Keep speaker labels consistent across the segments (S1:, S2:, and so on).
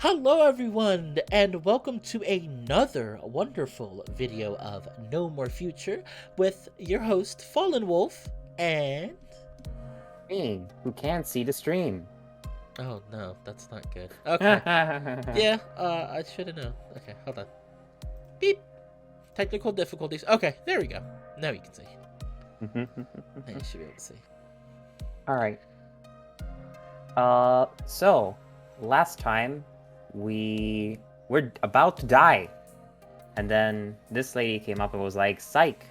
S1: Hello everyone, and welcome to another wonderful video of No More Future with your host, Fallenwolf, and...
S2: Me, who can't see the stream.
S1: Oh no, that's not good. Okay. Yeah, I should have known. Okay, hold on. Beep! Technical difficulties. Okay, there we go. Now you can see. Now you should be able to see.
S2: Alright. So, last time, we were about to die. And then this lady came up and was like, psych,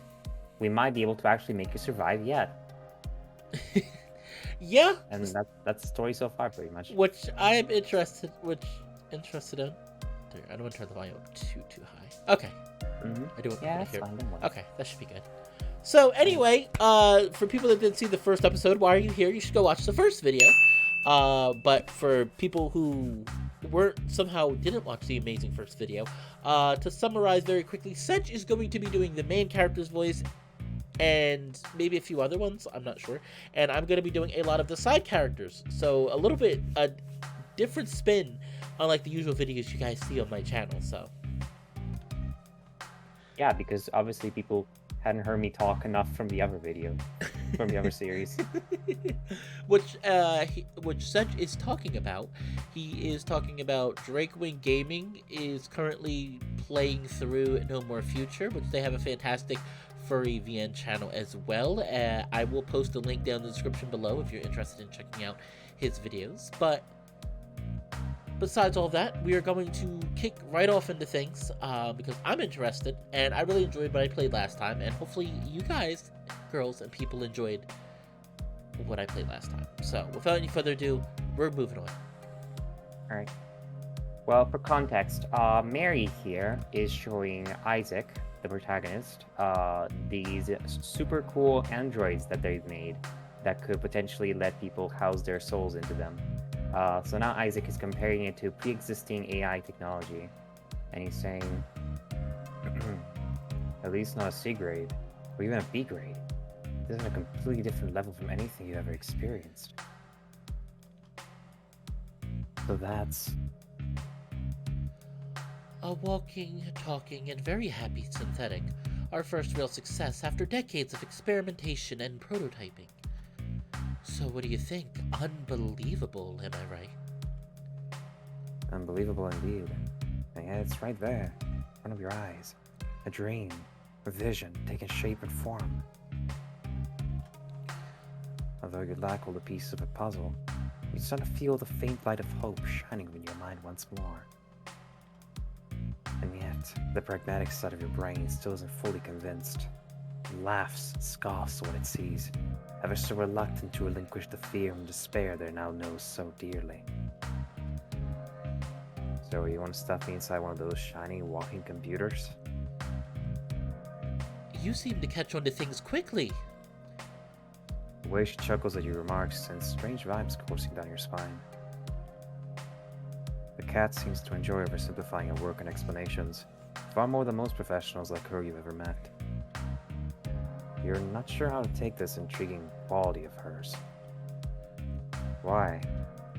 S2: we might be able to actually make you survive yet.
S1: Yeah.
S2: And that's the story so far, pretty much.
S1: Which I am interested in. There, I don't want to turn the volume up too high. Okay.
S2: I
S1: do want
S2: yeah,
S1: to hear.
S2: fine,
S1: Okay, that should be good. So anyway, for people that didn't see the first episode, why are you here? You should go watch the first video. But for people who didn't watch the amazing first video, to summarize very quickly, Sedge is going to be doing the main character's voice and maybe a few other ones, I'm not sure. And I'm going to be doing a lot of the side characters. So a little bit a different spin unlike the usual videos you guys see on my channel. So
S2: yeah, because obviously people hadn't heard me talk enough from the other video, from the other series.
S1: which Sedge is talking about. He is talking about Drakewing Gaming is currently playing through No More Future, which they have a fantastic Furry VN channel as well. I will post a link down in the description below if you're interested in checking out his videos. But besides all that, we are going to kick right off into things because I'm interested and I really enjoyed what I played last time, and hopefully you guys, girls and people, enjoyed what I played last time. So without any further ado, we're moving on.
S2: Alright. Well, for context, Mary here is showing Isaac, the protagonist, these super cool androids that they've made that could potentially let people house their souls into them. So now Isaac is comparing it to pre-existing AI technology, and he's saying, at least not a C grade, or even a B grade. This is a completely different level from anything you ever experienced. So that's...
S1: A walking, talking, and very happy synthetic. Our first real success after decades of experimentation and prototyping. So what do you think? Unbelievable, am I right?
S2: Unbelievable indeed. And yeah, it's right there, in front of your eyes. A dream, a vision, taking shape and form. Although you lack all the pieces of a puzzle, you start to feel the faint light of hope shining in your mind once more. And yet, the pragmatic side of your brain still isn't fully convinced. It laughs, scoffs at what it sees, ever so reluctant to relinquish the fear and despair that it now knows so dearly. So you want to stuff me inside one of those shiny walking computers?
S1: You seem to catch on to things quickly.
S2: The way she chuckles at your remarks sends strange vibes coursing down your spine. The cat seems to enjoy oversimplifying her work and explanations, far more than most professionals like her you've ever met. You're not sure how to take this intriguing quality of hers. Why?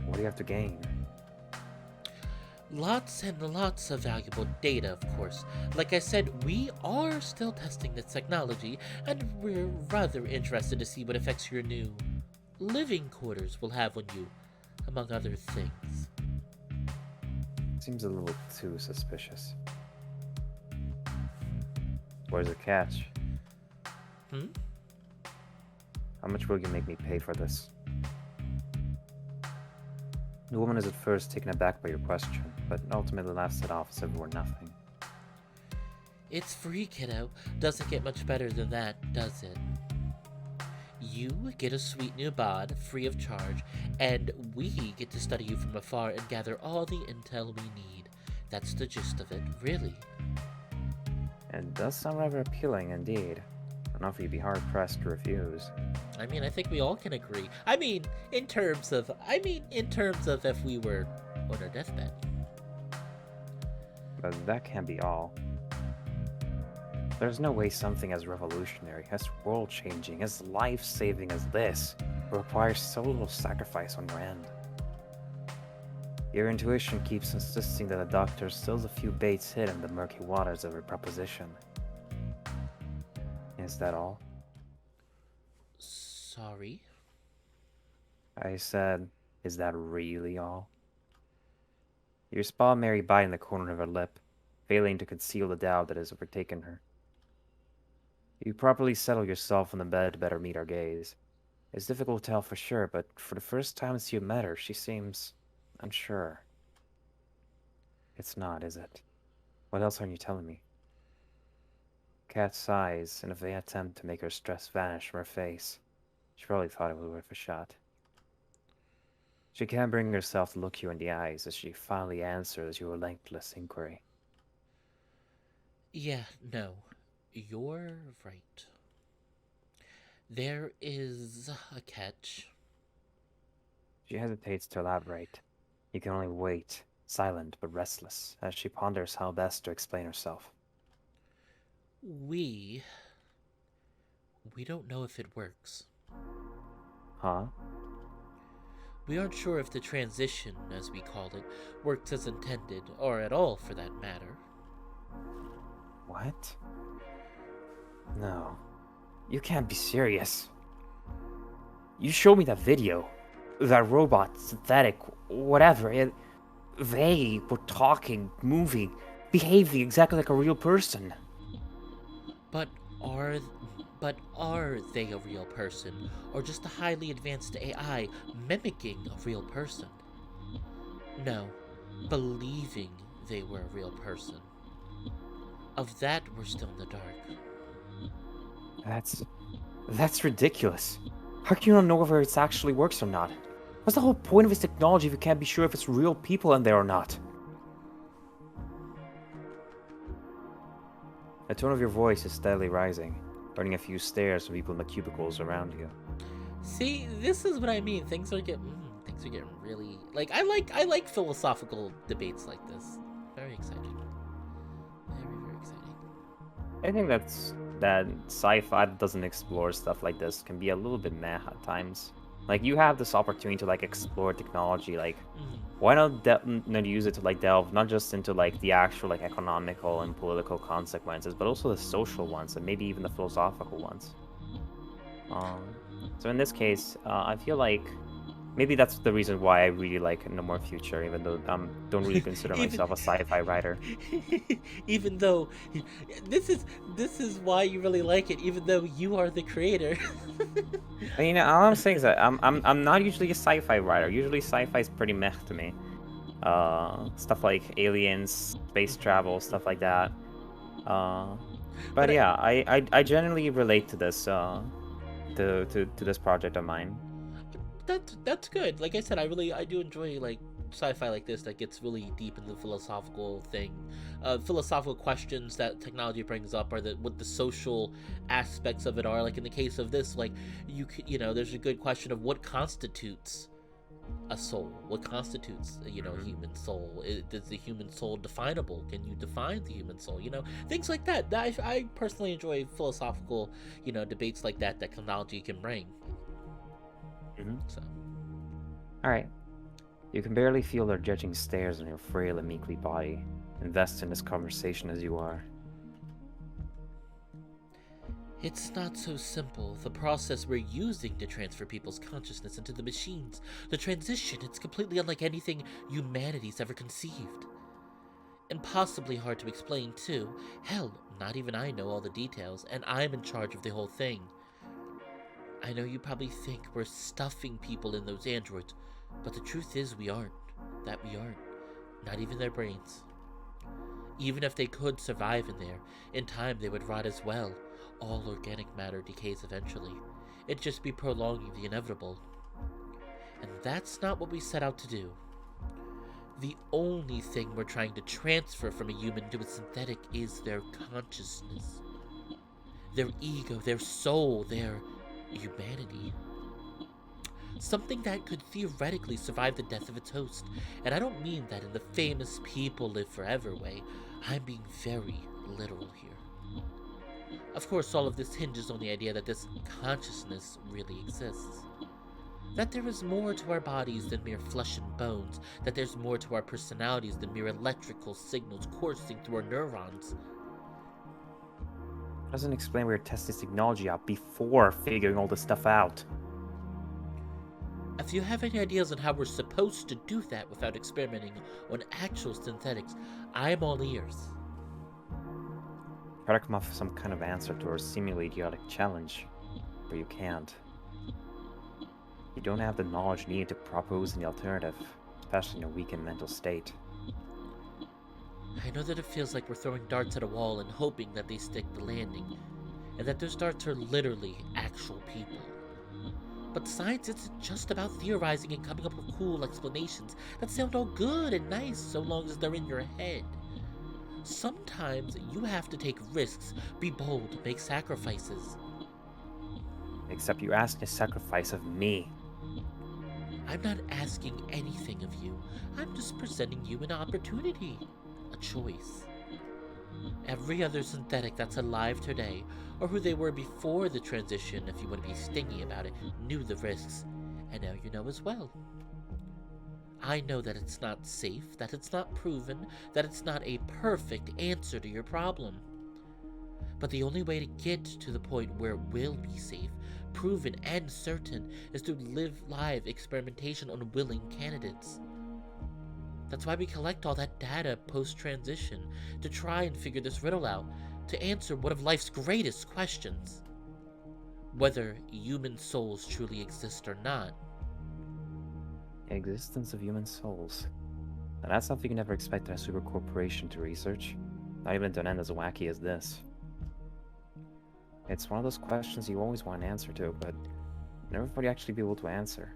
S2: What do you have to gain?
S1: Lots and lots of valuable data, of course. Like I said, we are still testing this technology, and we're rather interested to see what effects your new living quarters will have on you, among other things.
S2: Seems a little too suspicious. Where's the catch? How much will you make me pay for this? The woman is at first taken aback by your question, but ultimately laughs it off as if it were nothing.
S1: It's free, kiddo. Doesn't get much better than that, does it? You get a sweet new bod, free of charge, and we get to study you from afar and gather all the intel we need. That's the gist of it, really.
S2: It does sound rather appealing indeed. An offer you'd be hard-pressed to refuse.
S1: I mean, I think we all can agree. I mean, in terms of if we were on our deathbed.
S2: But that can't be all. There's no way something as revolutionary, as world-changing, as life-saving as this requires so little sacrifice on your end. Your intuition keeps insisting that the doctor still has a few baits hid in the murky waters of her proposition. Is that all?
S1: Sorry.
S2: I said, is that really all? You spot Mary biting the corner of her lip, failing to conceal the doubt that has overtaken her. You properly settle yourself on the bed to better meet our gaze. It's difficult to tell for sure, but for the first time since you met her, she seems unsure. It's not, is it? What else aren't you telling me? Kat sighs in a vain attempt to make her stress vanish from her face. She probably thought it was worth a shot. She can't bring herself to look you in the eyes as she finally answers your relentless inquiry.
S1: Yeah, no. You're right. There is a catch.
S2: She hesitates to elaborate. You can only wait, silent but restless, as she ponders how best to explain herself.
S1: We don't know if it works.
S2: Huh?
S1: We aren't sure if the transition, as we call it, works as intended, or at all for that matter.
S2: What? No. You can't be serious. You showed me that video. That robot, synthetic, whatever. They were talking, moving, behaving exactly like a real person.
S1: But are they a real person, or just a highly advanced AI mimicking a real person? No, believing they were a real person. Of that, we're still in the dark.
S2: That's ridiculous. How can you not know whether it actually works or not? What's the whole point of this technology if you can't be sure if it's real people in there or not? The tone of your voice is steadily rising, earning a few stares from people in the cubicles around you.
S1: See, this is what I mean. Things are getting really like I like philosophical debates like this. Very exciting. Very exciting.
S2: I think that sci-fi that doesn't explore stuff like this can be a little bit meh at times. Like, you have this opportunity to, like, explore technology, like, why not use it to, like, delve not just into, like, the actual, like, economical and political consequences, but also the social ones, and maybe even the philosophical ones. So in this case, I feel like maybe that's the reason why I really like No More Future, even though I don't really consider myself a sci-fi writer.
S1: Even though this is why you really like it, even though you are the creator.
S2: You know, all I'm saying is that I'm not usually a sci-fi writer. Usually sci-fi is pretty meh to me. Stuff like aliens, space travel, stuff like that. But yeah, I genuinely relate to this to this project of mine.
S1: That's good. Like I said, I do enjoy like sci-fi like this that gets really deep into the philosophical thing, philosophical questions that technology brings up, or what the social aspects of it are. Like in the case of this, like there's a good question of what constitutes a soul. What constitutes human soul? Is the human soul definable? Can you define the human soul? Things like that. I personally enjoy philosophical debates like that technology can bring. So.
S2: All right. You can barely feel their judging stares on your frail and meekly body. Invest in this conversation as you are.
S1: It's not so simple. The process we're using to transfer people's consciousness into the machines, the transition, it's completely unlike anything humanity's ever conceived. Impossibly hard to explain, too. Hell, not even I know all the details, and I'm in charge of the whole thing. I know you probably think we're stuffing people in those androids, but the truth is we aren't. That we aren't. Not even their brains. Even if they could survive in there, in time they would rot as well. All organic matter decays eventually. It'd just be prolonging the inevitable. And that's not what we set out to do. The only thing we're trying to transfer from a human to a synthetic is their consciousness. Their ego, their soul, their humanity. Something that could theoretically survive the death of its host. And I don't mean that in the famous people live forever way. I'm being very literal here. Of course, all of this hinges on the idea that this consciousness really exists. That there is more to our bodies than mere flesh and bones, that there's more to our personalities than mere electrical signals coursing through our neurons.
S2: Doesn't explain why you're testing technology out before figuring all this stuff out.
S1: If you have any ideas on how we're supposed to do that without experimenting on actual synthetics, I'm all ears.
S2: Try to come up with some kind of answer to our seemingly idiotic challenge, but you can't. You don't have the knowledge needed to propose an alternative, especially in a weakened mental state.
S1: I know that it feels like we're throwing darts at a wall and hoping that they stick the landing, and that those darts are literally actual people. But science isn't just about theorizing and coming up with cool explanations that sound all good and nice so long as they're in your head. Sometimes you have to take risks, be bold, make sacrifices.
S2: Except you're asking a sacrifice of me.
S1: I'm not asking anything of you. I'm just presenting you an opportunity, a choice. Every other synthetic that's alive today, or who they were before the transition, if you want to be stingy about it, knew the risks, and now you know as well. I know that it's not safe, that it's not proven, that it's not a perfect answer to your problem. But the only way to get to the point where it will be safe, proven, and certain is through live experimentation on willing candidates. That's why we collect all that data post-transition, to try and figure this riddle out, to answer one of life's greatest questions. Whether human souls truly exist or not.
S2: The existence of human souls. And that's something you never expect a super corporation to research, not even to an end as wacky as this. It's one of those questions you always want an answer to, but never fully actually be able to answer.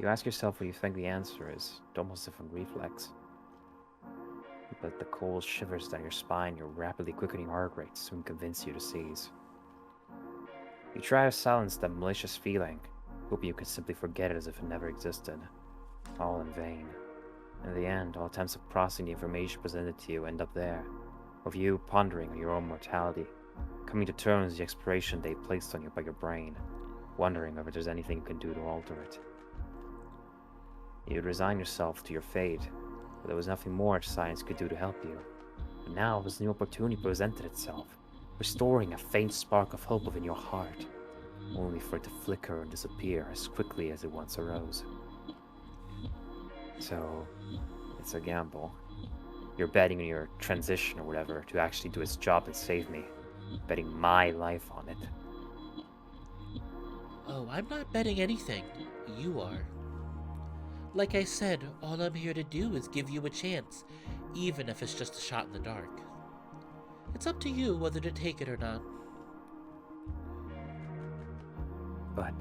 S2: You ask yourself what you think the answer is, with almost different reflex. But the cold shivers down your spine, your rapidly quickening heart rate soon convince you to seize. You try to silence that malicious feeling, hoping you could simply forget it as if it never existed. All in vain. In the end, all attempts at processing the information presented to you end up there, with you pondering on your own mortality, coming to terms with the expiration date placed on you by your brain, wondering if there's anything you can do to alter it. You'd resign yourself to your fate, but there was nothing more science could do to help you. But now this new opportunity presented itself, restoring a faint spark of hope within your heart, only for it to flicker and disappear as quickly as it once arose. So, it's a gamble. You're betting on your transition or whatever to actually do its job and save me, betting my life on it.
S1: Oh, I'm not betting anything. You are. Like I said, all I'm here to do is give you a chance, even if it's just a shot in the dark. It's up to you whether to take it or not.
S2: But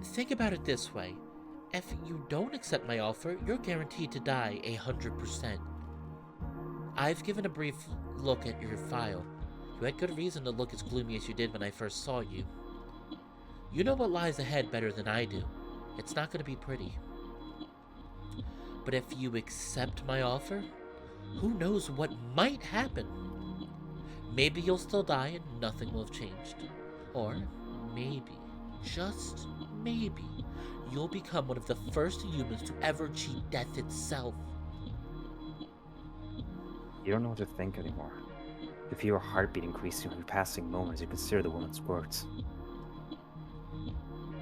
S1: Think about it this way. If you don't accept my offer, you're guaranteed to die 100%. I've given a brief look at your file. You had good reason to look as gloomy as you did when I first saw you. You know what lies ahead better than I do. It's not going to be pretty. But if you accept my offer, who knows what might happen? Maybe you'll still die and nothing will have changed. Or maybe, just maybe, you'll become one of the first humans to ever cheat death itself.
S2: you don't know what to think anymore. You feel your heartbeat increasing with passing moments you consider the woman's words.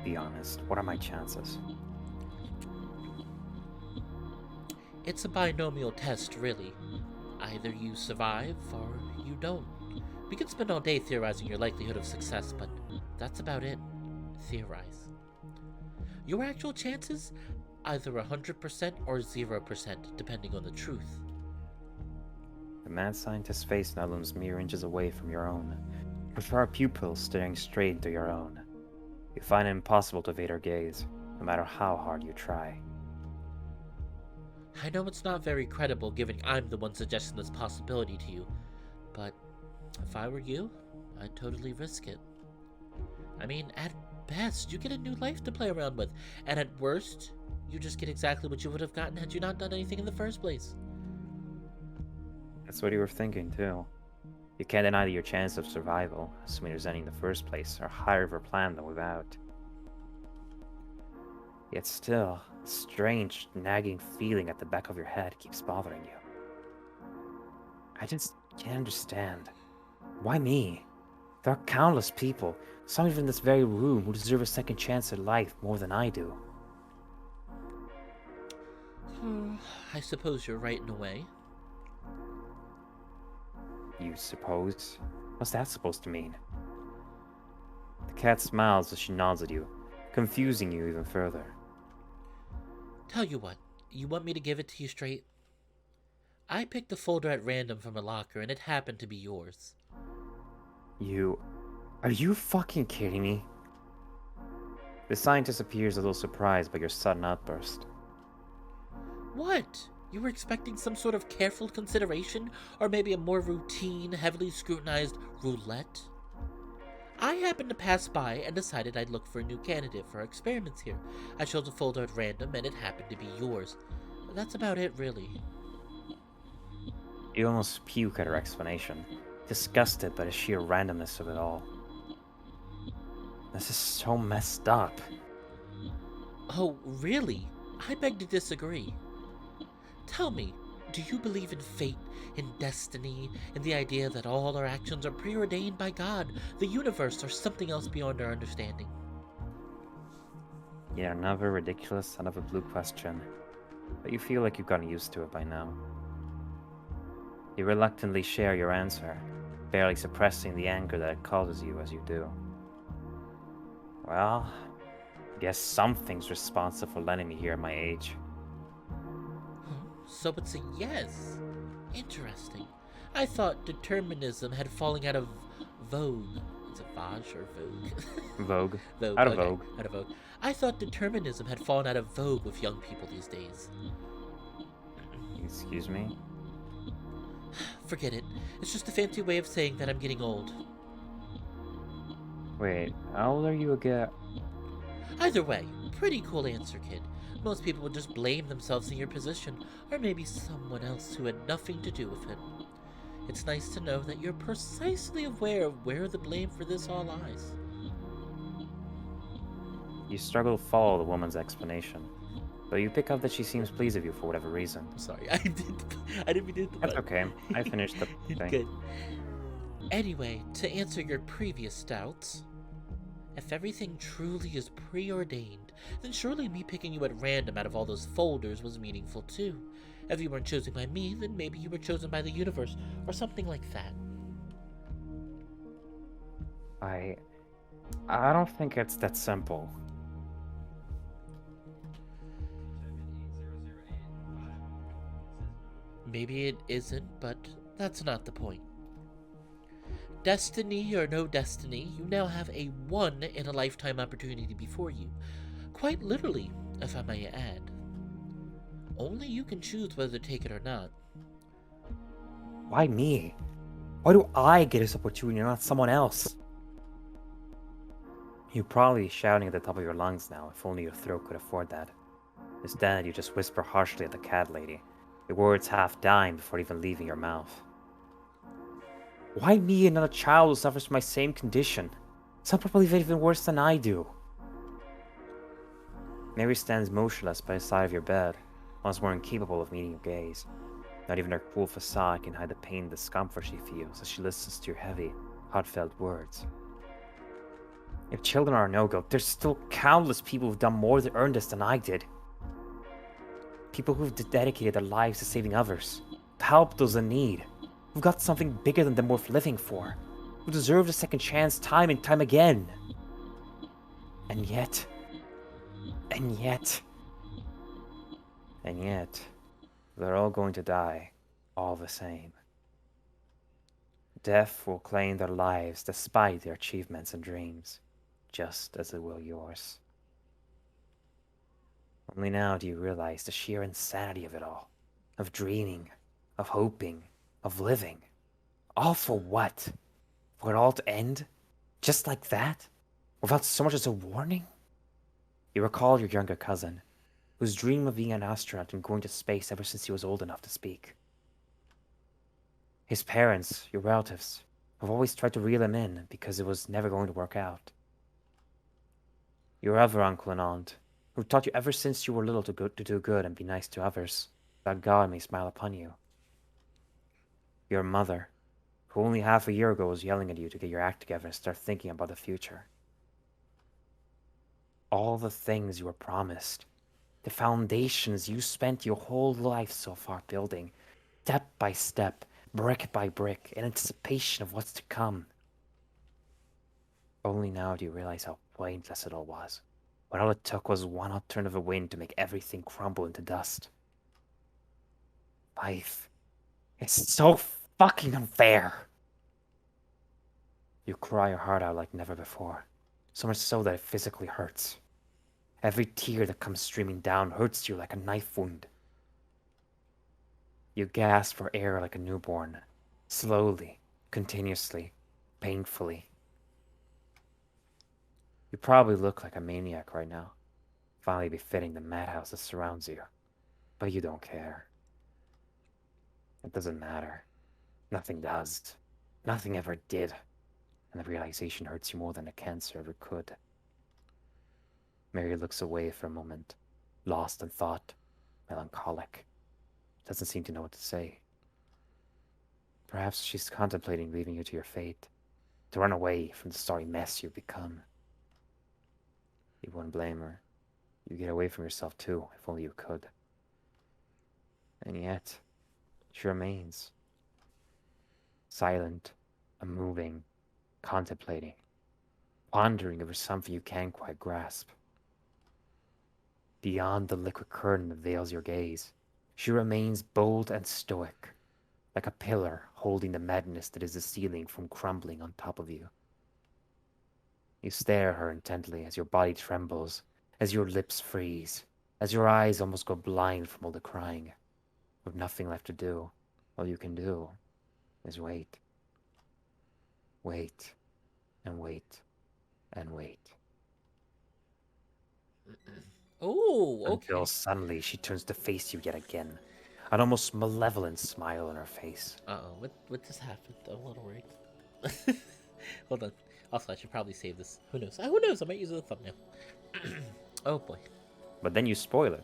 S2: Be honest, what are my chances?
S1: It's a binomial test, really. Either you survive or you don't. We could spend all day theorizing your likelihood of success, but that's about it. Theorize. Your actual chances? Either 100% or 0%, depending on the truth.
S2: The mad scientist's face now looms mere inches away from your own, with her pupils staring straight into your own. You find it impossible to evade her gaze, no matter how hard you try.
S1: I know it's not very credible given I'm the one suggesting this possibility to you, but if I were you, I'd totally risk it. I mean, at best, you get a new life to play around with, and at worst, you just get exactly what you would have gotten had you not done anything in the first place.
S2: That's what you were thinking, too. You can't deny that your chances of survival, assuming there's any in the first place, are higher if we're planned than without. Yet still, a strange, nagging feeling at the back of your head keeps bothering you. I just can't understand. Why me? There are countless people, some even in this very room, who deserve a second chance at life more than I do.
S1: I suppose you're right in a way.
S2: You suppose? What's that supposed to mean? The cat smiles as she nods at you, confusing you even further.
S1: Tell you what, you want me to give it to you straight? I picked a folder at random from a locker and it happened to be yours.
S2: Are you fucking kidding me? The scientist appears a little surprised by your sudden outburst.
S1: What? You were expecting some sort of careful consideration, or maybe a more routine, heavily scrutinized roulette? I happened to pass by and decided I'd look for a new candidate for our experiments here. I chose a folder at random and it happened to be yours. That's about it, really.
S2: You almost puke at her explanation, disgusted by the sheer randomness of it all. This is so messed up.
S1: Oh, really? I beg to disagree. Tell me, do you believe in fate, in destiny, in the idea that all our actions are preordained by God, the universe, or something else beyond our understanding?
S2: Yeah, another ridiculous son of a blue question, but you feel like you've gotten used to it by now. You reluctantly share your answer, barely suppressing the anger that it causes you as you do. Well, I guess something's responsible for letting me hear at my age.
S1: So it's a yes. Interesting. I thought determinism had fallen out of vogue. Is it Vaj or Vogue?
S2: Vogue.
S1: Vogue.
S2: Out of
S1: okay.
S2: vogue.
S1: Out of vogue. I thought determinism had fallen out of vogue with young people these days.
S2: Excuse me?
S1: Forget it. It's just a fancy way of saying that I'm getting old.
S2: Wait, how old are you again?
S1: Either way, pretty cool answer, kid. Most people would just blame themselves in your position, or maybe someone else who had nothing to do with it. It's nice to know that you're precisely aware of where the blame for this all lies.
S2: You struggle to follow the woman's explanation, though you pick up that she seems pleased with you for whatever reason.
S1: I'm sorry, I didn't mean to hit the
S2: That's
S1: button.
S2: okay. I finished the thing.
S1: Good. Anyway, to answer your previous doubts, if everything truly is preordained, then surely me picking you at random out of all those folders was meaningful too. If you weren't chosen by me, then maybe you were chosen by the universe, or something like that.
S2: I don't think it's that simple.
S1: Maybe it isn't, but that's not the point. Destiny or no destiny, you now have a one-in-a-lifetime opportunity before you. Quite literally, if I may add. Only you can choose whether to take it or not.
S2: Why me? Why do I get this opportunity and not someone else? You're probably shouting at the top of your lungs now, if only your throat could afford that. Instead, you just whisper harshly at the cat lady, your words half dying before even leaving your mouth. Why me and not a child who suffers from my same condition? Some probably even worse than I do. Mary stands motionless by the side of your bed, once more incapable of meeting your gaze. Not even her cool facade can hide the pain and discomfort she feels as she listens to your heavy, heartfelt words. If children are a no-go, there's still countless people who've done more to earn this than I did. People who've dedicated their lives to saving others, to help those in need, who've got something bigger than them worth living for, who deserve a second chance time and time again. And yet, they're all going to die, all the same. Death will claim their lives despite their achievements and dreams, just as it will yours. Only now do you realize the sheer insanity of it all, of dreaming, of hoping, of living. All for what? For it all to end? Just like that? Without so much as a warning? You recall your younger cousin, whose dream of being an astronaut and going to space ever since he was old enough to speak. His parents, your relatives, I've always tried to reel him in because it was never going to work out. Your other uncle and aunt, who taught you ever since you were little to do good and be nice to others, that God may smile upon you. Your mother, who only half a year ago was yelling at you to get your act together and start thinking about the future. All the things you were promised, the foundations you spent your whole life so far building, step by step, brick by brick, in anticipation of what's to come. Only now do you realize how pointless it all was, when all it took was one odd turn of a wind to make everything crumble into dust. Life is so fucking unfair. You cry your heart out like never before, so much so that it physically hurts. Every tear that comes streaming down hurts you like a knife wound. You gasp for air like a newborn, slowly, continuously, painfully. You probably look like a maniac right now, finally befitting the madhouse that surrounds you, but you don't care. It doesn't matter. Nothing does. Nothing ever did. And the realization hurts you more than a cancer ever could. Mary looks away for a moment, lost in thought, melancholic. Doesn't seem to know what to say. Perhaps she's contemplating leaving you to your fate, to run away from the sorry mess you've become. You wouldn't blame her. You get away from yourself too, if only you could. And yet, she remains. Silent, unmoving, contemplating, pondering over something you can't quite grasp. Beyond the liquid curtain that veils your gaze, she remains bold and stoic, like a pillar holding the madness that is the ceiling from crumbling on top of you. You stare at her intently as your body trembles, as your lips freeze, as your eyes almost go blind from all the crying. With nothing left to do, all you can do is wait. Wait, and wait, and wait.
S1: Oh, okay.
S2: Until suddenly she turns to face you yet again, an almost malevolent smile on her face.
S1: Uh-oh, what just happened? I'm a little worried. Hold on. Also, I should probably save this. Who knows? Who knows? I might use it as a thumbnail. Oh boy.
S2: But then you spoil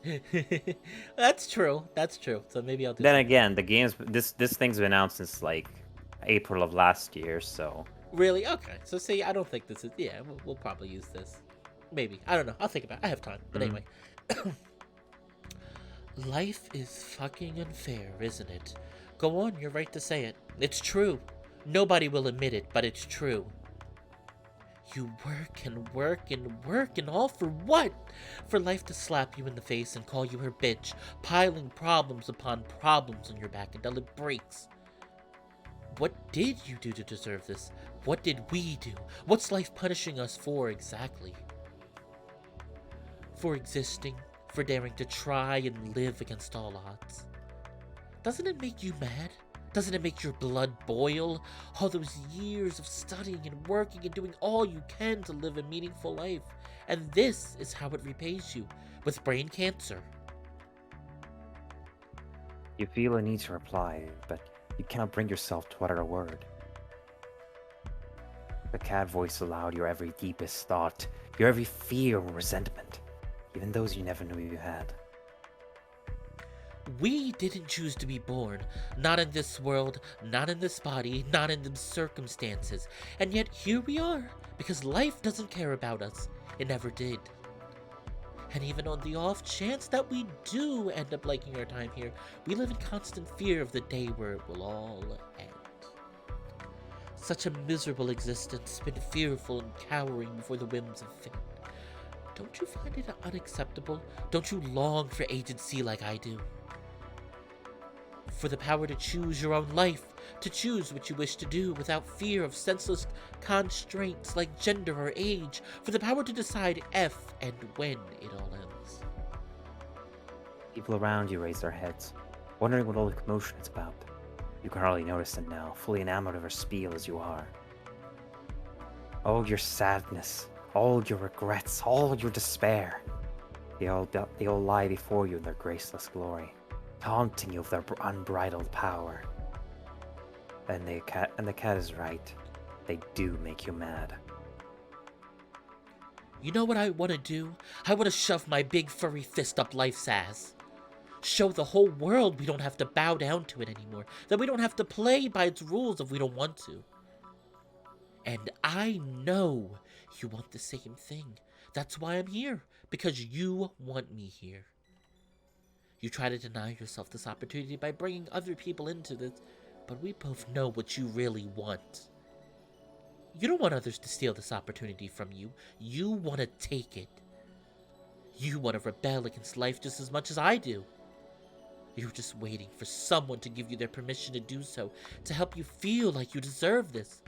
S2: it.
S1: That's true. That's true. So maybe I'll do.
S2: Then again, the game's this thing's been out since like April of last year, so.
S1: Really? Okay. So see, I don't think this is. Yeah, we'll probably use this. Maybe. I don't know. I'll think about it. I have time. But anyway. Life is fucking unfair, isn't it? Go on, you're right to say it. It's true. Nobody will admit it, but it's true. You work and work and work, and all for what? For life to slap you in the face and call you her bitch, piling problems upon problems on your back until it breaks. What did you do to deserve this? What did we do? What's life punishing us for exactly? For existing, for daring to try and live against all odds. Doesn't it make you mad? Doesn't it make your blood boil? All those years of studying and working and doing all you can to live a meaningful life. And this is how it repays you, with brain cancer.
S2: You feel a need to reply, but you cannot bring yourself to utter a word. The cat voice aloud your every deepest thought, your every fear or resentment, even those you never knew you had.
S1: We didn't choose to be born, not in this world, not in this body, not in these circumstances, and yet here we are, because life doesn't care about us. It never did. And even on the off chance that we do end up liking our time here, we live in constant fear of the day where it will all end. Such a miserable existence, been fearful and cowering before the whims of fate. Don't you find it unacceptable? Don't you long for agency like I do? For the power to choose your own life, to choose what you wish to do without fear of senseless constraints like gender or age, for the power to decide if and when it all ends.
S2: People around you raise their heads, wondering what all the commotion is about. You can hardly notice them now, fully enamored of her spiel as you are. All your sadness, all your regrets, all your despair, they all lie before you in their graceless glory, taunting you with their unbridled power. And the cat is right. They do make you mad.
S1: You know what I want to do? I want to shove my big furry fist up life's ass. Show the whole world we don't have to bow down to it anymore. That we don't have to play by its rules if we don't want to. And I know you want the same thing. That's why I'm here. Because you want me here. You try to deny yourself this opportunity by bringing other people into this, but we both know what you really want. You don't want others to steal this opportunity from you. You want to take it. You want to rebel against life just as much as I do. You're just waiting for someone to give you their permission to do so, to help you feel like you deserve this.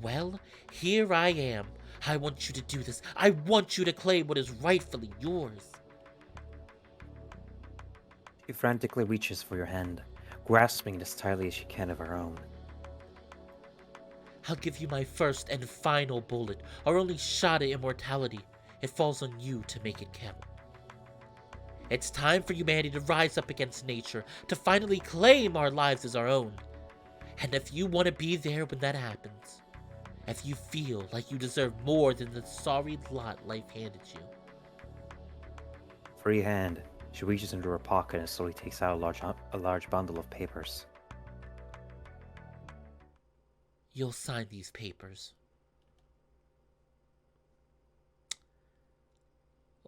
S1: Well, here I am. I want you to do this. I want you to claim what is rightfully yours.
S2: She frantically reaches for your hand, grasping it as tightly as she can of her own.
S1: I'll give you my first and final bullet, our only shot at immortality. It falls on you to make it count. It's time for humanity to rise up against nature, to finally claim our lives as our own. And if you want to be there when that happens, if you feel like you deserve more than the sorry lot life handed you.
S2: Free hand, she reaches into her pocket and slowly takes out a large bundle of papers.
S1: You'll sign these papers.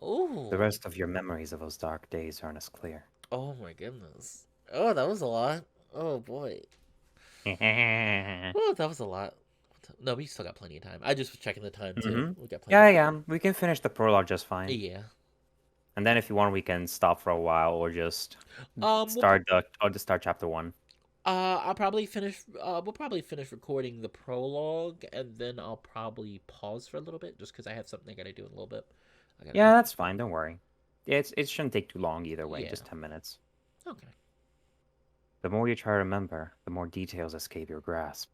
S1: Oh.
S2: The rest of your memories of those dark days aren't as clear.
S1: Oh my goodness. Oh, that was a lot. Oh boy. Oh, that was a lot. No, we still got plenty of time. I just was checking the time too. We got plenty.
S2: Yeah. We can finish the prologue just fine.
S1: Yeah.
S2: And then if you want, we can stop for a while or just start chapter 1.
S1: I'll probably finish. We'll probably finish recording the prologue, and then I'll probably pause for a little bit, just because I have something I gotta do in a little bit.
S2: Yeah, that's fine. Don't worry. It shouldn't take too long either way.
S1: Yeah.
S2: Just 10 minutes.
S1: Okay.
S2: The more you try to remember, the more details escape your grasp.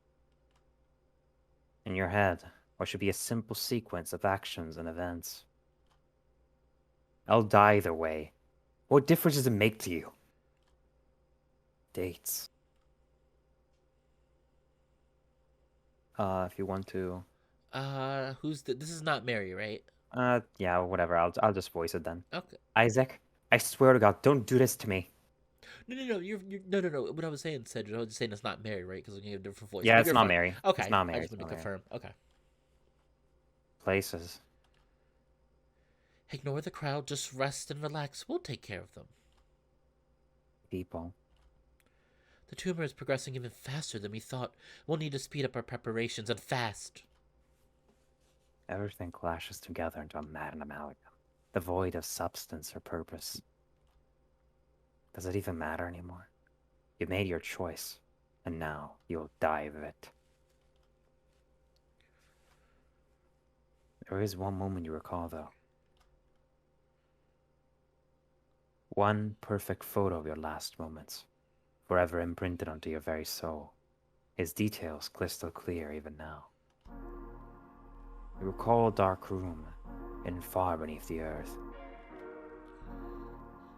S2: In your head, what should be a simple sequence of actions and events. I'll die either way. What difference does it make to you? Dates. If you want to.
S1: This is not Mary, right?
S2: Yeah, whatever. I'll just voice it then.
S1: Okay.
S2: Isaac, I swear to God, don't do this to me.
S1: No. You're no. What I was saying, Sedge, I was just saying it's not Mary, right? Because we need a different voice.
S2: Yeah,
S1: But
S2: it's
S1: you're
S2: not
S1: fine.
S2: Mary.
S1: Okay.
S2: It's not Mary.
S1: I just want to confirm. Okay.
S2: Places.
S1: Ignore the crowd. Just rest and relax. We'll take care of them.
S2: People.
S1: The tumor is progressing even faster than we thought. We'll need to speed up our preparations, and fast.
S2: Everything clashes together into a mad amalgam, devoid of substance or purpose. Does it even matter anymore? You made your choice, and now you'll die of it. There is one moment you recall, though. One perfect photo of your last moments, forever imprinted onto your very soul. Its details crystal clear even now. You recall a dark room, hidden far beneath the earth.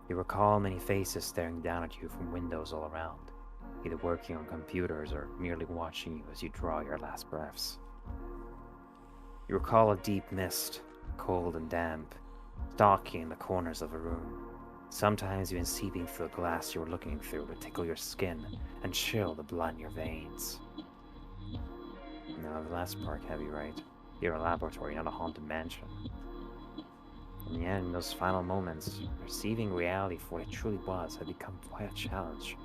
S2: You recall many faces staring down at you from windows all around, either working on computers or merely watching you as you draw your last breaths. You recall a deep mist, cold and damp, stalking in the corners of a room, sometimes even seeping through the glass you were looking through to tickle your skin and chill the blood in your veins. Now, the last part heavy, right? You're a laboratory, not a haunted mansion. And yet, in those final moments, perceiving reality for what it truly was had become quite a challenge.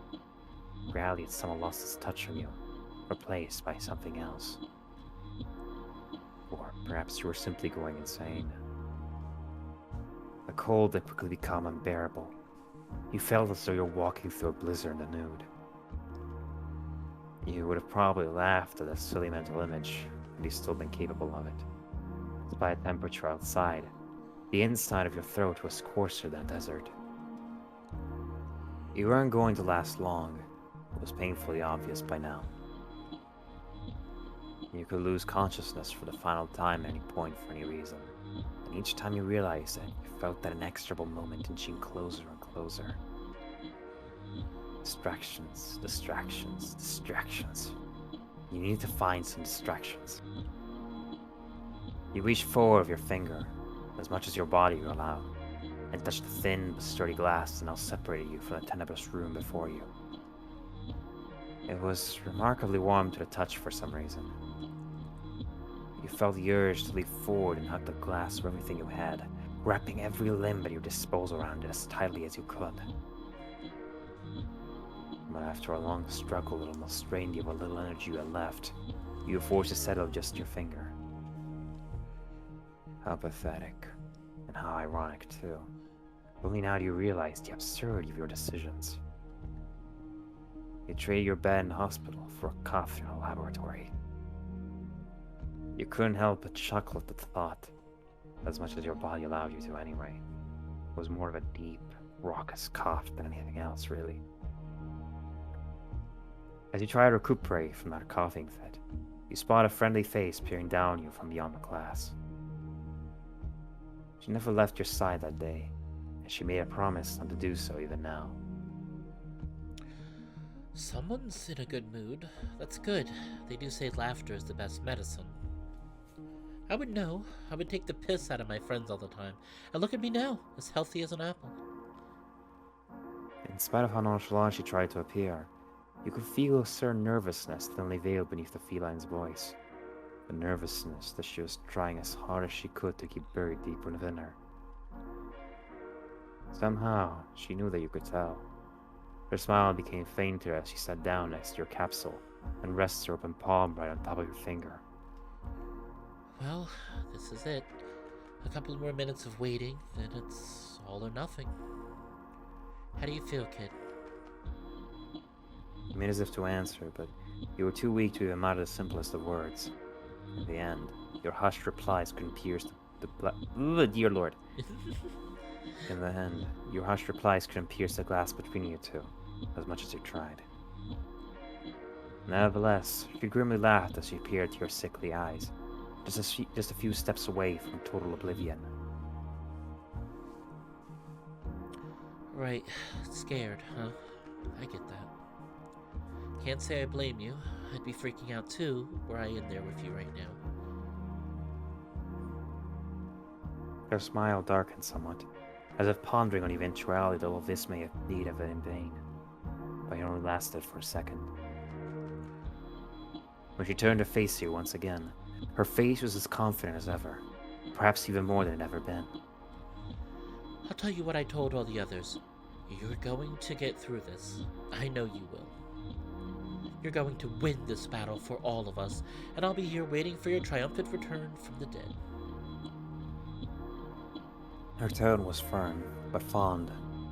S2: Reality had somehow lost its touch from you, replaced by something else. Or perhaps you were simply going insane. The cold had quickly become unbearable. You felt as though you were walking through a blizzard in the nude. You would have probably laughed at a silly mental image, had you still been capable of it. Despite the temperature outside, the inside of your throat was coarser than a desert. You weren't going to last long. It was painfully obvious by now. You could lose consciousness for the final time at any point for any reason. And each time you realized it, you felt that inexorable moment inching closer and closer. Distractions.
S3: You need to find some distractions. You reach forward with your finger, as much as your body will allow, and touch the thin but sturdy glass that now separated you from the tenebrous room before you. It was remarkably warm to the touch for some reason. You felt the urge to leap forward and hug the glass with everything you had, wrapping every limb at your disposal around it as tightly as you could. But after a long struggle that almost drained you of what little energy you had left, you were forced to settle just your finger. How pathetic, and how ironic too. Only now do you realize the absurdity of your decisions. You traded your bed in the hospital for a cough in a laboratory. You couldn't help but chuckle at the thought, as much as your body allowed you to anyway. It was more of a deep, raucous cough than anything else, really. As you try to recuperate from that coughing fit, you spot a friendly face peering down on you from beyond the glass. She never left your side that day, and she made a promise not to do so even now.
S1: Someone's in a good mood. That's good. They do say laughter is the best medicine. I would know. I would take the piss out of my friends all the time. And look at me now, as healthy as an apple.
S3: In spite of how nonchalant she tried to appear, you could feel a certain nervousness thinly veiled beneath the feline's voice. A nervousness that she was trying as hard as she could to keep buried deep within her. Somehow, she knew that you could tell. Her smile became fainter as she sat down next to your capsule and rested her open palm right on top of your finger.
S1: Well, this is it. A couple more minutes of waiting, then it's all or nothing. How do you feel, kid?
S3: You made as if to answer, but you were too weak to even mutter the simplest of words. In the end, your hushed replies couldn't pierce dear Lord. In the end, your hushed replies couldn't pierce the glass between you two, as much as you tried. Nevertheless, she grimly laughed as she peered into your sickly eyes, just a few steps away from total oblivion.
S1: Right, scared, huh? I get that. Can't say I blame you. I'd be freaking out too, were I in there with you right now.
S3: Her smile darkened somewhat, as if pondering on the eventuality that all this may have need of it in vain. But it only lasted for a second. When she turned to face you once again, her face was as confident as ever, perhaps even more than it had ever been.
S1: I'll tell you what I told all the others. You're going to get through this. I know you will. You're going to win this battle for all of us, and I'll be here waiting for your triumphant return from the dead.
S3: Her tone was firm, but fond,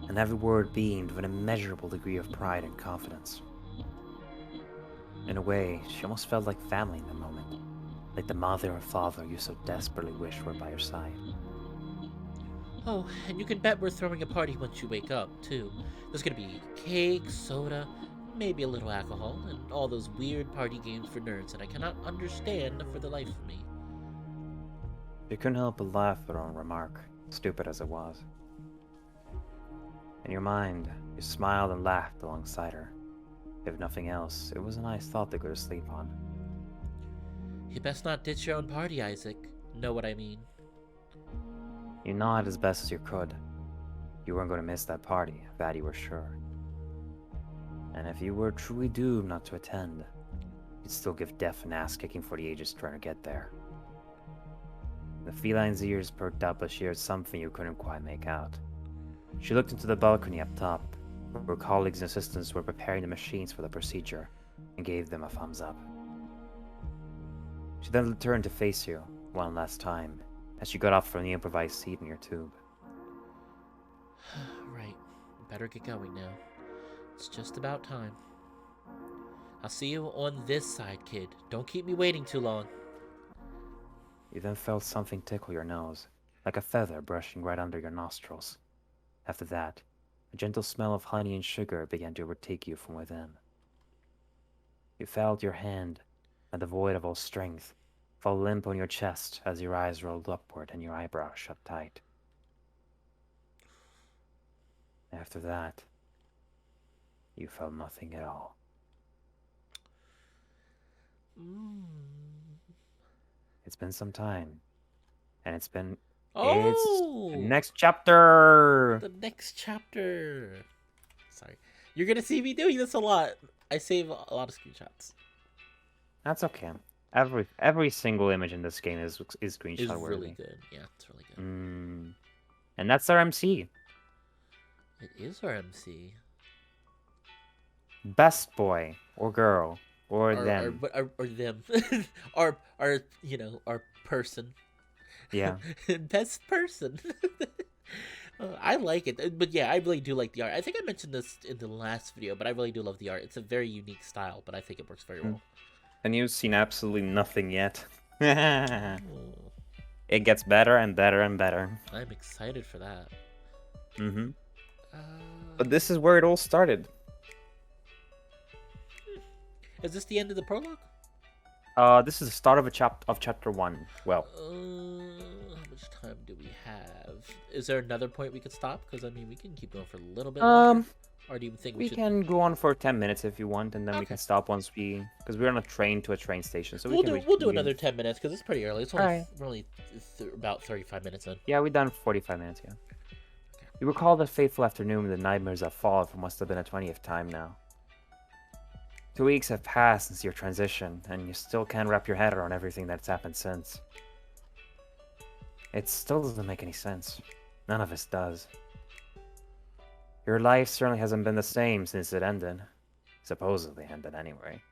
S3: and every word beamed with an immeasurable degree of pride and confidence. In a way, she almost felt like family in the moment, like the mother or father you so desperately wished were by your side.
S1: Oh, and you can bet we're throwing a party once you wake up, too. There's gonna be cake, soda, maybe a little alcohol, and all those weird party games for nerds that I cannot understand for the life of me.
S3: She couldn't help but laugh at her own remark, stupid as it was. In your mind, you smiled and laughed alongside her. If nothing else, it was a nice thought to go to sleep on.
S1: You best not ditch your own party, Isaac. Know what I mean?
S3: You nodded as best as you could. You weren't going to miss that party, of that you were sure. And if you were truly doomed not to attend, you'd still give death an ass-kicking for the ages trying to get there. The feline's ears perked up as she heard something you couldn't quite make out. She looked into the balcony up top, where her colleagues and assistants were preparing the machines for the procedure, and gave them a thumbs up. She then turned to face you, one last time, as she got up from the improvised seat in your tube.
S1: Right. Better get going now. It's just about time. I'll see you on this side, kid. Don't keep me waiting too long.
S3: You then felt something tickle your nose, like a feather brushing right under your nostrils. After that, a gentle smell of honey and sugar began to overtake you from within. You felt your hand, and devoid of all strength, fall limp on your chest as your eyes rolled upward and your eyebrows shut tight. After that, you felt nothing at all. It's been some time. And it's the
S1: Oh,
S3: next chapter!
S1: the next chapter. Sorry, you're gonna see me doing this a lot. I save a lot of screenshots.
S3: That's okay. Every single image in this game is
S1: It's
S3: screenshot worthy.
S1: really good. Yeah, it's really good.
S3: And that's our MC.
S1: It is our MC.
S3: Best boy or girl or them.
S1: Or them. our our person.
S3: Yeah.
S1: Best person. I like it, but yeah, I really do like the art. I think I mentioned this in the last video, but I really do love the art. It's a very unique style, but I think it works very well.
S3: And you've seen absolutely nothing yet.
S1: Oh,
S3: It gets better and better and better.
S1: I'm excited for that.
S3: But this is where it all started.
S1: Is this the end of the prologue?
S3: This is the start of chapter 1. Well,
S1: How much time do we have? Is there another point we could stop? Because I mean, we can keep going for a little bit longer. Or do you think we should?
S3: can go on for 10 minutes if you want, and then we
S1: Okay.
S3: can stop once because we're on a train to a train station. So
S1: We'll
S3: we
S1: do another 10 minutes because it's pretty early. It's only
S3: Alright.
S1: we're only about 35 minutes in.
S3: Yeah, we done 45 minutes. Yeah.
S1: Okay.
S3: You recall the fateful afternoon when the nightmares that followed for must have been a 20th time now. 2 weeks have passed since your transition, and you still can't wrap your head around everything that's happened since. It still doesn't make any sense. None of this does. Your life certainly hasn't been the same since it ended. Supposedly ended, anyway.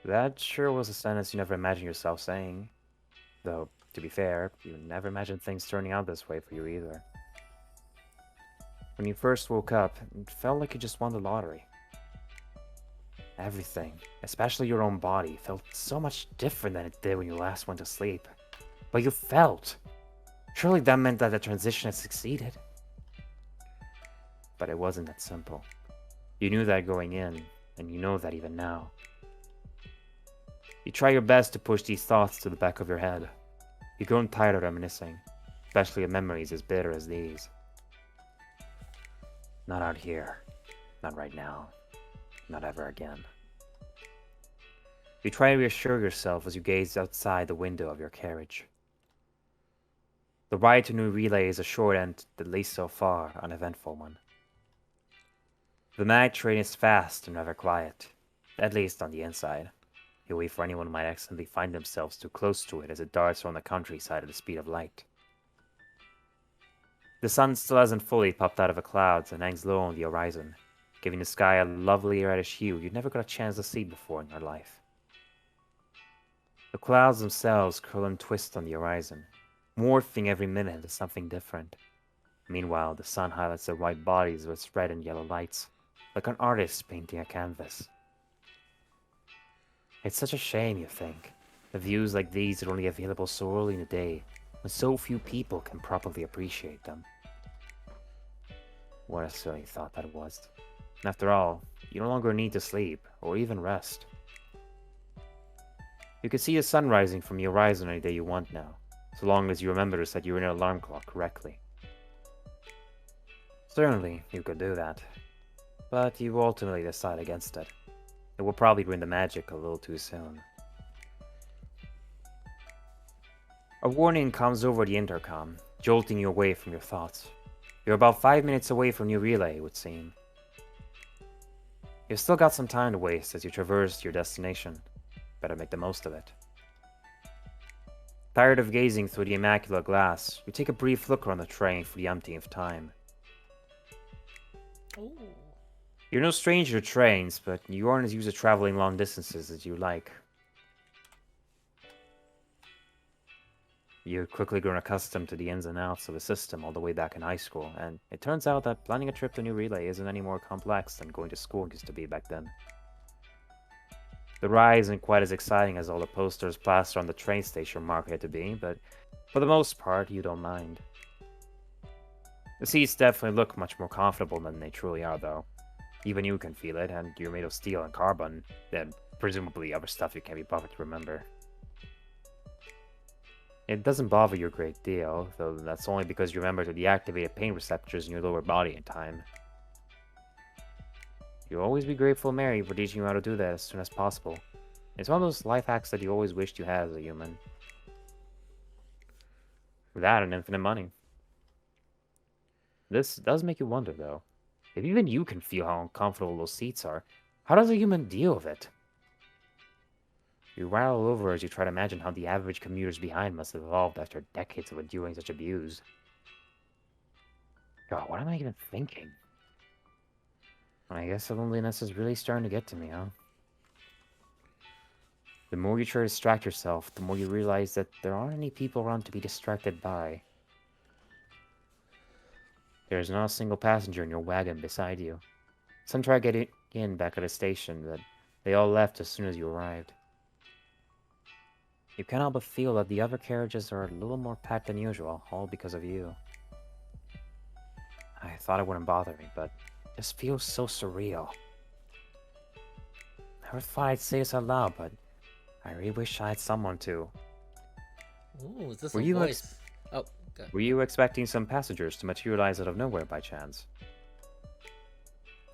S3: That sure was a sentence you never imagined yourself saying. Though, to be fair, you never imagined things turning out this way for you either. When you first woke up, it felt like you just won the lottery. Everything, especially your own body, felt so much different than it did when you last went to sleep. But you felt. Surely that meant that the transition had succeeded. But it wasn't that simple. You knew that going in, and you know that even now. You try your best to push these thoughts to the back of your head. You're growing tired of reminiscing, especially of memories as bitter as these. Not out here. Not right now. Not ever again. You try to reassure yourself as you gaze outside the window of your carriage. The ride to New Relay is a short and, at least so far, uneventful one. The night train is fast and rather quiet, at least on the inside. You wait for anyone who might accidentally find themselves too close to it as it darts around the countryside at the speed of light. The sun still hasn't fully popped out of the clouds and hangs low on the horizon, giving the sky a lovely reddish hue you'd never got a chance to see before in your life. The clouds themselves curl and twist on the horizon, morphing every minute into something different. Meanwhile, the sun highlights their white bodies with its red and yellow lights, like an artist painting a canvas. It's such a shame, you think, that views like these are only available so early in the day, when so few people can properly appreciate them. What a silly thought that was. After all, you no longer need to sleep, or even rest. You can see the sun rising from the horizon any day you want now, so long as you remember to set your inner alarm clock correctly. Certainly, you could do that, but you ultimately decide against it. It will probably ruin the magic a little too soon. A warning comes over the intercom, jolting you away from your thoughts. You're about 5 minutes away from New Relay, it would seem. You've still got some time to waste as you traverse your destination. Better make the most of it. Tired of gazing through the immaculate glass, you take a brief look around the train for the umpteenth time.
S1: Oh.
S3: You're no stranger to trains, but you aren't as used to traveling long distances as you like. You've quickly grown accustomed to the ins and outs of the system all the way back in high school, and it turns out that planning a trip to New Relay isn't any more complex than going to school used to be back then. The ride isn't quite as exciting as all the posters plastered on the train station mark it to be, but for the most part, you don't mind. The seats definitely look much more comfortable than they truly are, though. Even you can feel it, and you're made of steel and carbon, and presumably other stuff you can't be bothered to remember. It doesn't bother you a great deal, though that's only because you remember to deactivate pain receptors in your lower body in time. You'll always be grateful, Mary, for teaching you how to do that as soon as possible. It's one of those life hacks that you always wished you had as a human. That and infinite money. This does make you wonder, though. If even you can feel how uncomfortable those seats are, how does a human deal with it? You rattle over as you try to imagine how the average commuters behind must have evolved after decades of enduring such abuse. God, what am I even thinking? I guess the loneliness is really starting to get to me, huh? The more you try to distract yourself, the more you realize that there aren't any people around to be distracted by. There's not a single passenger in your wagon beside you. Some tried getting in back at the station, but they all left as soon as you arrived. You cannot but feel that the other carriages are a little more packed than usual, all because of you. I thought it wouldn't bother me, but it just feels so surreal. Never thought I'd say this out loud, but I really wish I had someone to.
S1: Ooh, is this
S3: Were
S1: a
S3: you
S1: voice? Oh, okay.
S3: Were you expecting some passengers to materialize out of nowhere by chance?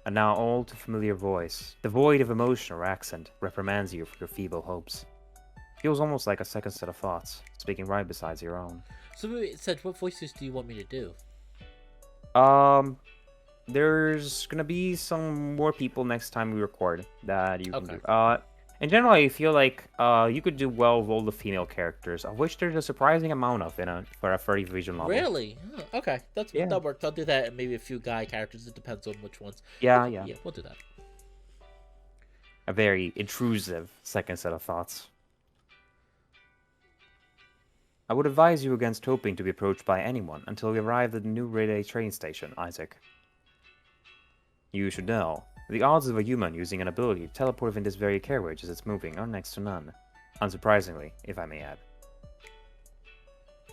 S3: A now all too familiar voice, devoid of emotion or accent, reprimands you for your feeble hopes. Feels almost like a second set of thoughts, speaking right beside your own.
S1: So it said, what voices do you want me to do?
S3: There's gonna be some more people next time we record that you can
S1: Okay.
S3: do. In general, I feel like you could do well with all the female characters, of which there's a surprising amount of for a furry vision level.
S1: Really? Oh, okay,
S3: Yeah.
S1: that works. I'll do that, and maybe a few guy characters. It depends on which ones.
S3: Yeah.
S1: Yeah, we'll do that.
S3: A very intrusive second set of thoughts. I would advise you against hoping to be approached by anyone until we arrive at the new relay train station, Isaac. You should know, the odds of a human using an ability to teleport within this very carriage as it's moving are next to none. Unsurprisingly, if I may add.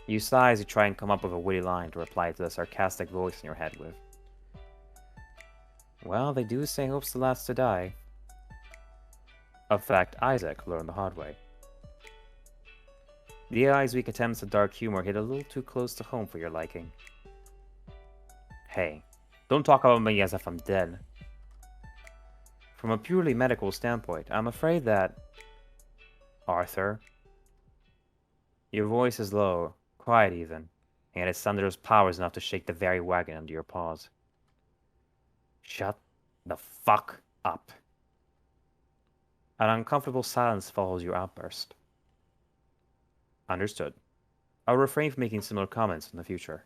S3: You sigh as you try and come up with a witty line to reply to the sarcastic voice in your head with. Well, they do say hope's the last to die. A fact Isaac learned the hard way. The AI's weak attempts at dark humor hit a little too close to home for your liking. Hey, don't talk about me as if I'm dead. From a purely medical standpoint, I'm afraid that... Arthur? Your voice is low, quiet even, and its thunderous powers enough to shake the very wagon under your paws. Shut the fuck up. An uncomfortable silence follows your outburst. Understood. I'll refrain from making similar comments in the future.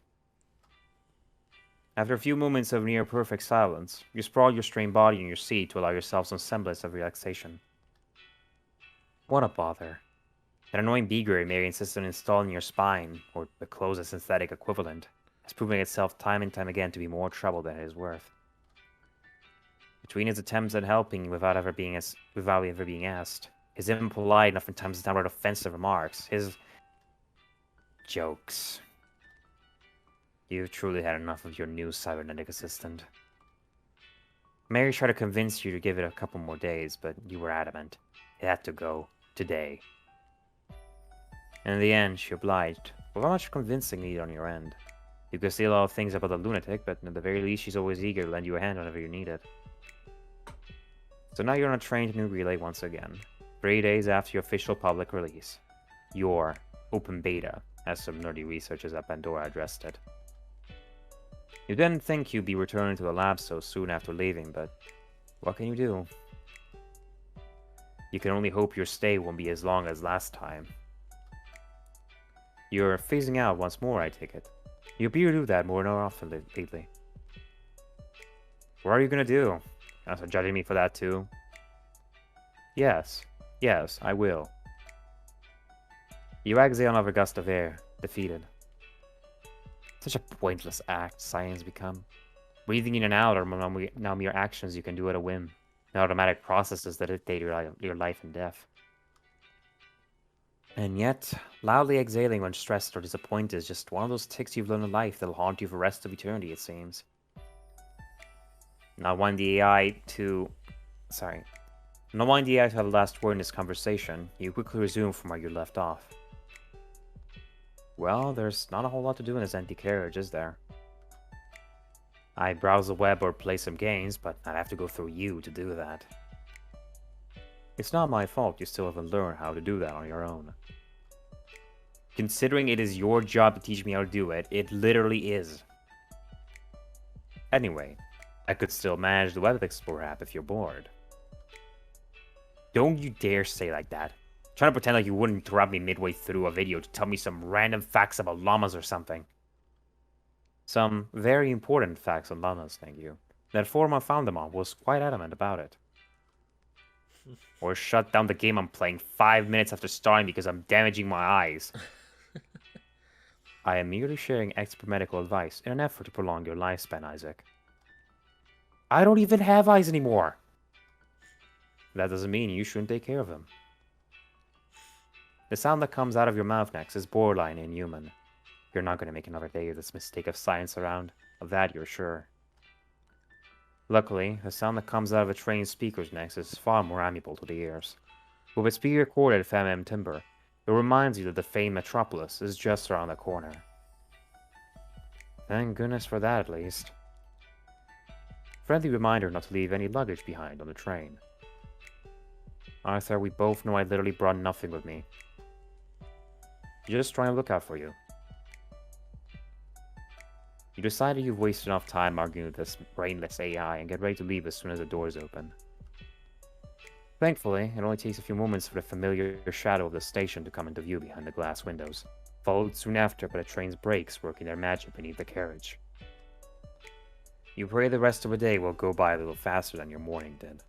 S3: After a few moments of near-perfect silence, you sprawl your strained body in your seat to allow yourself some semblance of relaxation. What a bother. That annoying beaker may insist on installing your spine, or the closest synthetic equivalent, has proven itself time and time again to be more trouble than it is worth. Between his attempts at helping without ever being asked, his impolite and oftentimes downright offensive remarks, his jokes. You've truly had enough of your new cybernetic assistant. Mary tried to convince you to give it a couple more days, but you were adamant. It had to go today. And in the end, she obliged, without much convincing needed on your end. You could say a lot of things about the lunatic, but at the very least, she's always eager to lend you a hand whenever you need it. So now you're on a train to New Relay once again, 3 days after your official public release. Your open beta, as some nerdy researchers at Pandora addressed it. You didn't think you'd be returning to the lab so soon after leaving, but what can you do? You can only hope your stay won't be as long as last time. You're phasing out once more, I take it. You appear to do that more and more often lately. What are you gonna do? Also judging me for that too? Yes, I will. You exhale another gust of air, defeated. Such a pointless act science become. Breathing in and out are now mere actions you can do at a whim, the automatic processes that dictate your life and death. And yet, loudly exhaling when stressed or disappointed is just one of those tics you've learned in life that'll haunt you for the rest of eternity, it seems. Not wanting the AI to have the last word in this conversation, you quickly resume from where you left off. Well, there's not a whole lot to do in this empty carriage, is there? I'd browse the web or play some games, but I'd have to go through you to do that. It's not my fault you still haven't learned how to do that on your own. Considering it is your job to teach me how to do it, it literally is. Anyway, I could still manage the Web Explorer app if you're bored. Don't you dare say like that. Trying to pretend like you wouldn't interrupt me midway through a video to tell me some random facts about llamas or something. Some very important facts on llamas, thank you. That forum I found them on was quite adamant about it. Or shut down the game I'm playing 5 minutes after starting because I'm damaging my eyes. I am merely sharing expert medical advice in an effort to prolong your lifespan, Isaac. I don't even have eyes anymore. That doesn't mean you shouldn't take care of them. The sound that comes out of your mouth next is borderline inhuman. You're not going to make another day of this mistake of science around. Of that you're sure. Luckily, the sound that comes out of a train's speakers next is far more amiable to the ears. With its pre-recorded FM timbre, it reminds you that the famed metropolis is just around the corner. Thank goodness for that, at least. Friendly reminder not to leave any luggage behind on the train. Arthur, we both know I literally brought nothing with me. Just trying to look out for you. You decided you've wasted enough time arguing with this brainless AI and get ready to leave as soon as the doors open. Thankfully, it only takes a few moments for the familiar shadow of the station to come into view behind the glass windows, followed soon after by the train's brakes working their magic beneath the carriage. You pray the rest of the day will go by a little faster than your morning did.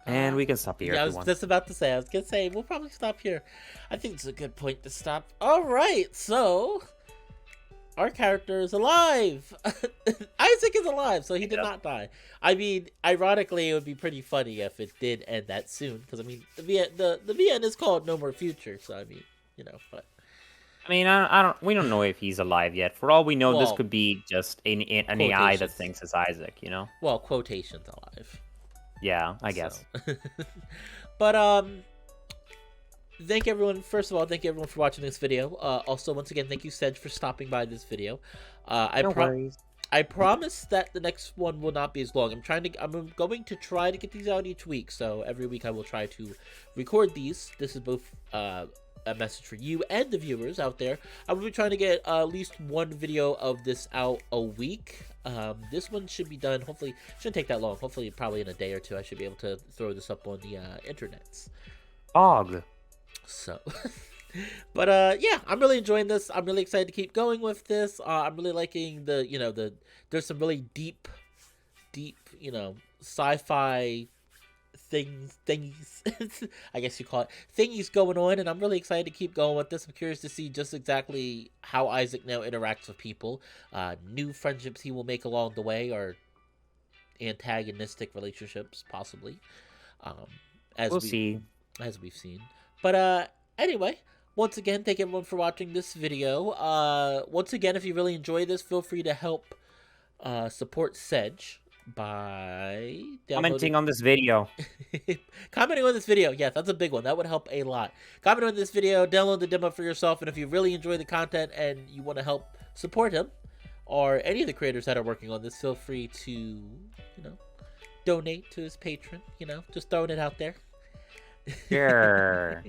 S3: And we can stop here.
S1: Yeah, I was just about to say. I was gonna say we'll probably stop here. I think it's a good point to stop. All right, so our character is alive. Isaac is alive, so he did not die. I mean, ironically, it would be pretty funny if it did end that soon, because I mean, the VN is called No More Future, so I mean, you know, but.
S2: I mean, we don't know if he's alive yet. For all we know, this could be just an AI that thinks it's Isaac, you know?
S1: Well, quotations alive.
S2: Yeah, I guess.
S1: So. But thank everyone. First of all, thank everyone for watching this video. Also, once again, thank you, Sedge, for stopping by this video.
S2: No worries.
S1: I promise that the next one will not be as long. I'm going to try to get these out each week. So every week I will try to record these. This is both a message for you and the viewers out there. I will be trying to get at least one video of this out a week. This one should be done, hopefully, shouldn't take that long. Hopefully, probably in a day or two, I should be able to throw this up on the internets. So, but yeah, I'm really enjoying this. I'm really excited to keep going with this. I'm really liking there's some really deep, sci-fi thingies, I guess you call it, thingies going on, and I'm really excited to keep going with this. I'm curious to see just exactly how Isaac now interacts with people, new friendships he will make along the way, or antagonistic relationships, possibly, as we've seen. But anyway, once again, thank everyone for watching this video. Once again, if you really enjoy this, feel free to help support Sedge by
S2: commenting on this video.
S1: Commenting on this video, yes, that's a big one. That would help a lot. Comment on this video, download the demo for yourself, and if you really enjoy the content and you want to help support him or any of the creators that are working on this, feel free to donate to his patron. Just throwing it out there.
S2: Sure.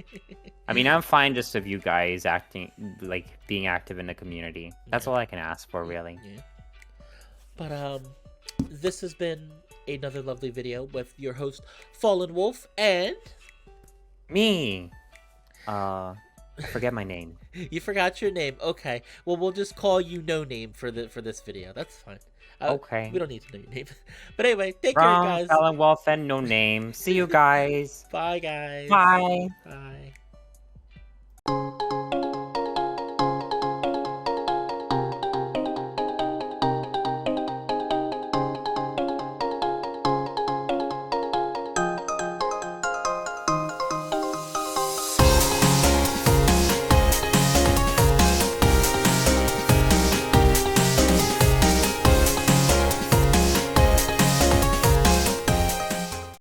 S2: I mean, I'm fine just of you guys being active in the community. That's all I can ask for, really.
S1: Yeah. But this has been another lovely video with your host Fallenwolf and
S2: me. I forget my name.
S1: You forgot your name. Okay. Well, we'll just call you No Name for this video. That's fine.
S2: Okay.
S1: We don't need to know your name. But anyway, take care, guys.
S2: Fallenwolf and No Name. See you guys.
S1: Bye, guys.
S2: Bye.
S1: Bye.